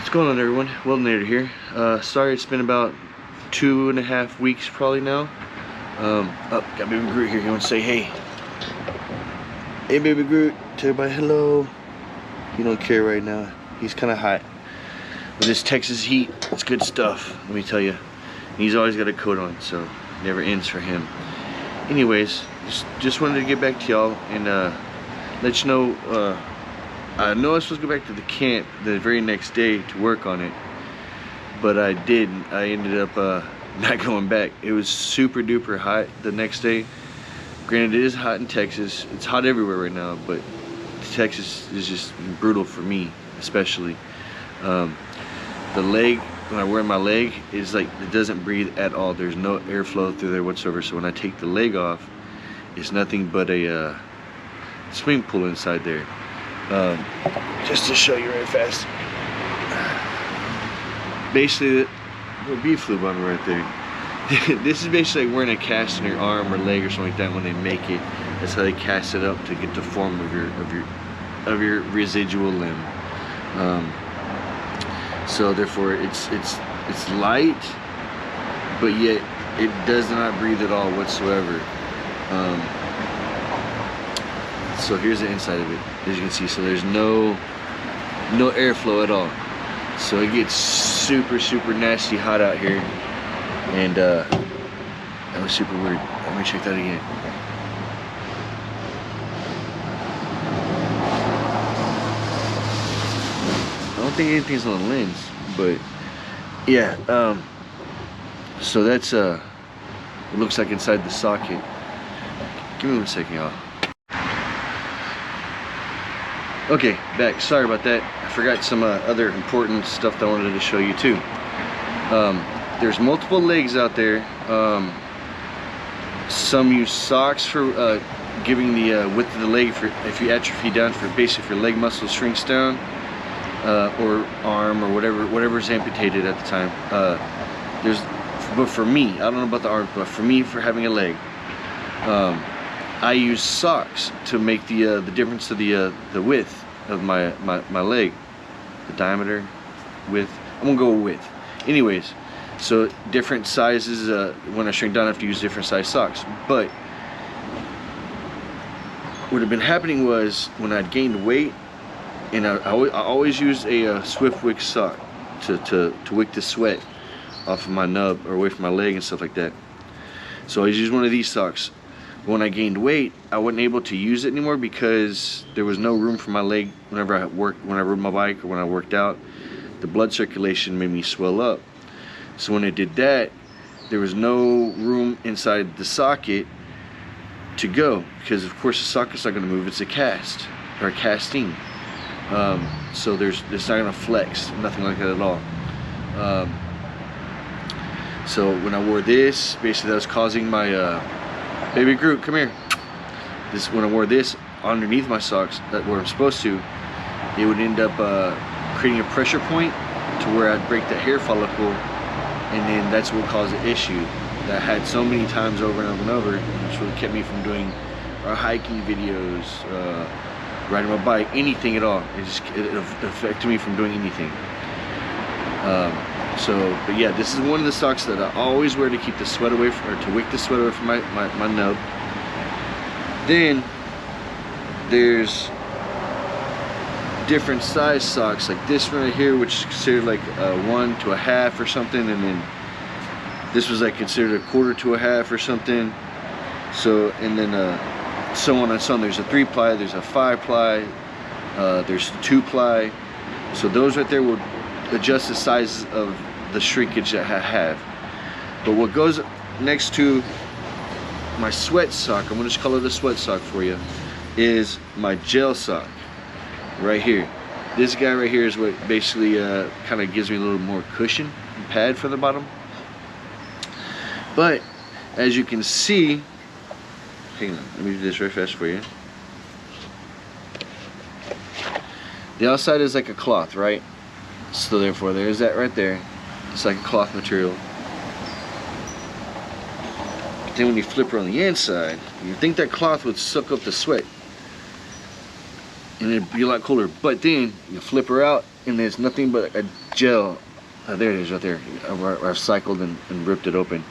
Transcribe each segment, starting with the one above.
What's going on, everyone? Weldinator here. Sorry, it's been about 2.5 weeks probably now. Oh, got baby Groot here. He wants to say hey. Hey, baby Groot. Tell everybody hello. He don't care right now. He's kind of hot. With this Texas heat, it's good stuff, let me tell you. He's always got a coat on, so it never ends for him. Anyways, just wanted to get back to y'all and let you know. I know I was supposed to go back to the camp the very next day to work on it, but I didn't. I ended up not going back. It was super duper hot the next day. Granted, it is hot in Texas. It's hot everywhere right now, but Texas is just brutal for me, especially. The leg, when I wear my leg, is like, it doesn't breathe at all. There's no airflow through there whatsoever. So when I take the leg off, it's nothing but a swimming pool inside there. Just to show you right fast. Basically, a little bee flew by me right there. This is basically like wearing a cast on your arm or leg or something like that when they make it. That's how they cast it up to get the form of your residual limb. So therefore, it's light, but yet it does not breathe at all whatsoever. So here's the inside of it, as you can see. So there's no airflow at all. So it gets super nasty hot out here, and that was super weird. Let me check that again. I don't think anything's on the lens, but yeah. So that's it looks like inside the socket. Give me 1 second, y'all. Okay, back. Sorry about that. I forgot some other important stuff that I wanted to show you too. There's multiple legs out there. Some use socks for giving the width of the leg for if you atrophy down, for basically if your leg muscle shrinks down, or arm or whatever's amputated at the time. But for me, I don't know about the arm, but for me, for having a leg, I use socks to make the difference of the width of my leg, the diameter, width. I'm gonna go with width. Anyways, so different sizes. When I shrink down, I have to use different size socks. But what had been happening was when I'd gained weight, and I always used a Swift Wick sock to wick the sweat off of my nub or away from my leg and stuff like that. So I used one of these socks. When I gained weight, I wasn't able to use it anymore because there was no room for my leg whenever I rode my bike or when I worked out. The blood circulation made me swell up. So when I did that, there was no room inside the socket to go, because of course the socket's not going to move. It's a cast or a casting. So it's not going to flex, nothing like that at all. So when I wore this, basically that was causing my baby Groot, come here. When I wore this underneath my socks, that where I'm supposed to, it would end up creating a pressure point to where I'd break the hair follicle, and then that's what caused the issue that I had so many times over and over and over, which really kept me from doing our hiking videos, riding my bike, anything at all. It affected me from doing anything. But yeah, this is one of the socks that I always wear to keep the sweat away from, or to wick the sweat away from my nub. Then there's different size socks, like this one right here, which is considered like a 1 to a half or something, and then this was like considered a 1/4 to a half or something. So, and then so on and so on. There's a 3-ply, there's a 5-ply, there's 2-ply. So those right there will adjust the size of the shrinkage that I have. But what goes next to my sweat sock, I'm gonna just call it a sweat sock for you, is my gel sock right here. This guy right here is what basically kind of gives me a little more cushion and pad for the bottom. But as you can see, hang on, let me do this right fast for you. The outside is like a cloth, right? So therefore there's that right there. It's like a cloth material. But then when you flip her on the inside, you think that cloth would suck up the sweat and it'd be a lot cooler. But then you flip her out and there's nothing but a gel. There it is right there. I've cycled and ripped it open.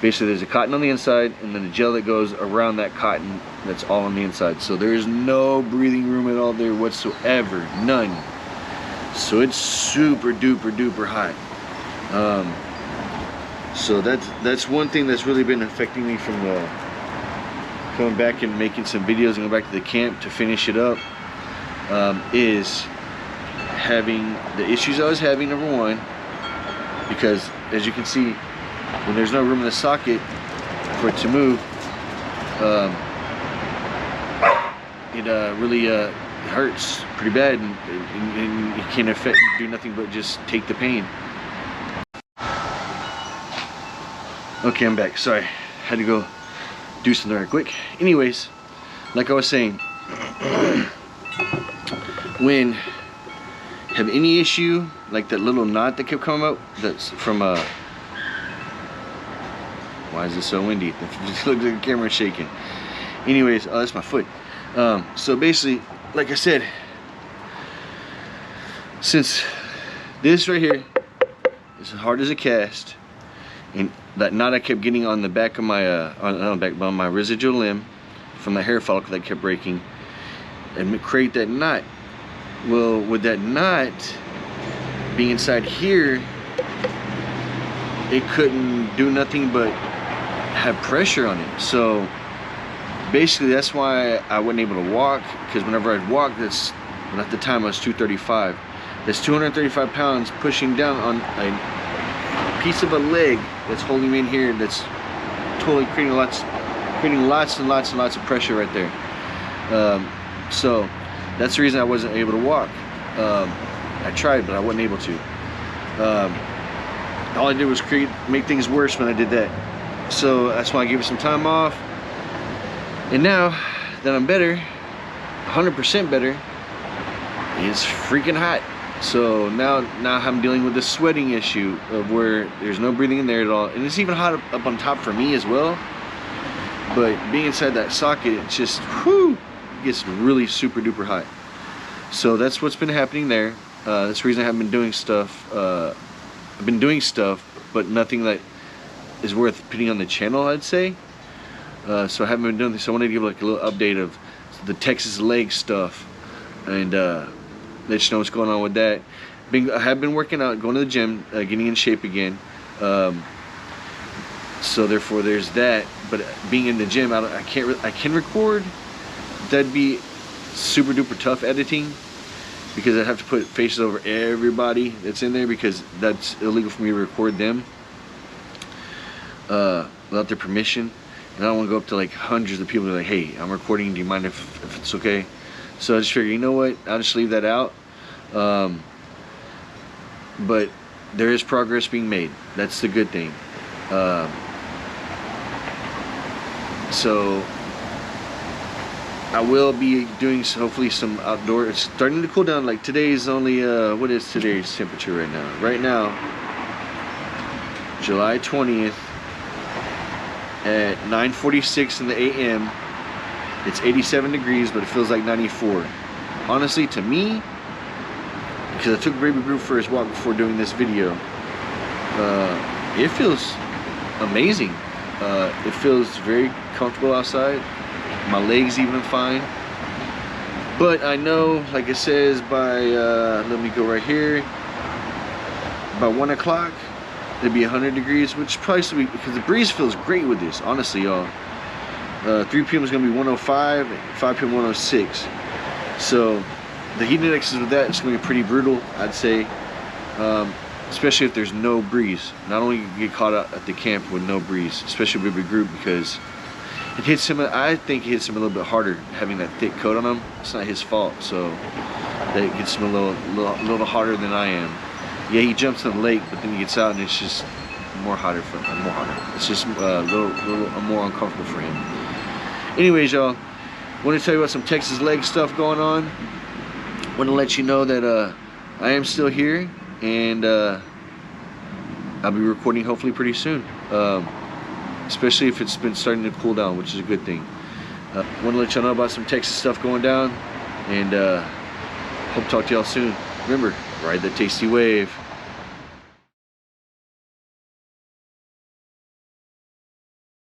Basically there's a cotton on the inside and then a gel that goes around that cotton that's all on the inside. So there's no breathing room at all there whatsoever, none. So it's super duper hot. So that's one thing that's really been affecting me from coming back and making some videos and going back to the camp to finish it up, is having the issues I was having, number one, because as you can see, when there's no room in the socket for it to move, it really hurts pretty bad, and you can't do nothing but just take the pain. Okay, I'm back. Sorry, had to go do something right quick. Anyways, like I was saying, when have any issue like that little knot that kept coming up, that's from why is it so windy? It just looks like the camera's shaking. Anyways, oh, that's my foot. So basically, like I said, since this right here is as hard as a cast, and that knot I kept getting on the back of my on my residual limb from the hair follicle that kept breaking, and create that knot. Well, with that knot being inside here, it couldn't do nothing but have pressure on it. So basically that's why I wasn't able to walk, because whenever I'd walk, and at the time I was 235, that's 235 pounds pushing down on a piece of a leg that's holding me in here, that's totally creating lots and lots of pressure right there. So that's the reason I wasn't able to walk. I tried, but I wasn't able to. All I did was make things worse when I did that. So that's why I gave it some time off. And now that I'm better, 100% better, it's freaking hot. So now I'm dealing with this sweating issue of where there's no breathing in there at all, and it's even hot up on top for me as well. But being inside that socket, it's just it gets really super duper hot. So that's what's been happening there. That's the reason I haven't been doing stuff. I've been doing stuff, but nothing that is worth putting on the channel, I'd say. So I haven't been doing this. So I wanted to give like a little update of the Texas leg stuff, and let you know what's going on with that. I have been working out, going to the gym, getting in shape again. So therefore there's that. But being in the gym, I can record. That'd be super duper tough editing, because I'd have to put faces over everybody that's in there, because that's illegal for me to record them without their permission. And I don't want to go up to like hundreds of people and be like, hey, I'm recording, do you mind if it's okay? So I just figured, you know what, I'll just leave that out. But there is progress being made. That's the good thing. So I will be doing hopefully some outdoor. It's starting to cool down. Like today's only what is today's temperature right now? Right now, July 20th at 9:46 in the AM. It's 87 degrees, but it feels like 94. Honestly, to me, because I took Baby Groot for his walk before doing this video, it feels amazing. It feels very comfortable outside. My legs even fine. But I know, like it says, by let me go right here, by 1 o'clock it'd be 100 degrees, which probably should be, because the breeze feels great with this, honestly, y'all. 3 p.m. is gonna be 105, 5 p.m. 106. So the heat indexes with that is gonna be pretty brutal, I'd say. Especially if there's no breeze. Not only you get caught out at the camp with no breeze, especially with Baby Groot, because it hits him. I think it hits him a little bit harder having that thick coat on him. It's not his fault, so that gets him a little harder than I am. Yeah, he jumps in the lake, but then he gets out and it's just more hotter for him. More hotter. It's just a little more uncomfortable for him. Anyways, y'all, want to tell you about some Texas leg stuff going on. Want to let you know that I am still here, and I'll be recording hopefully pretty soon. Especially if it's been starting to cool down, which is a good thing. Want to let y'all know about some Texas stuff going down, and hope to talk to y'all soon. Remember, ride the tasty wave.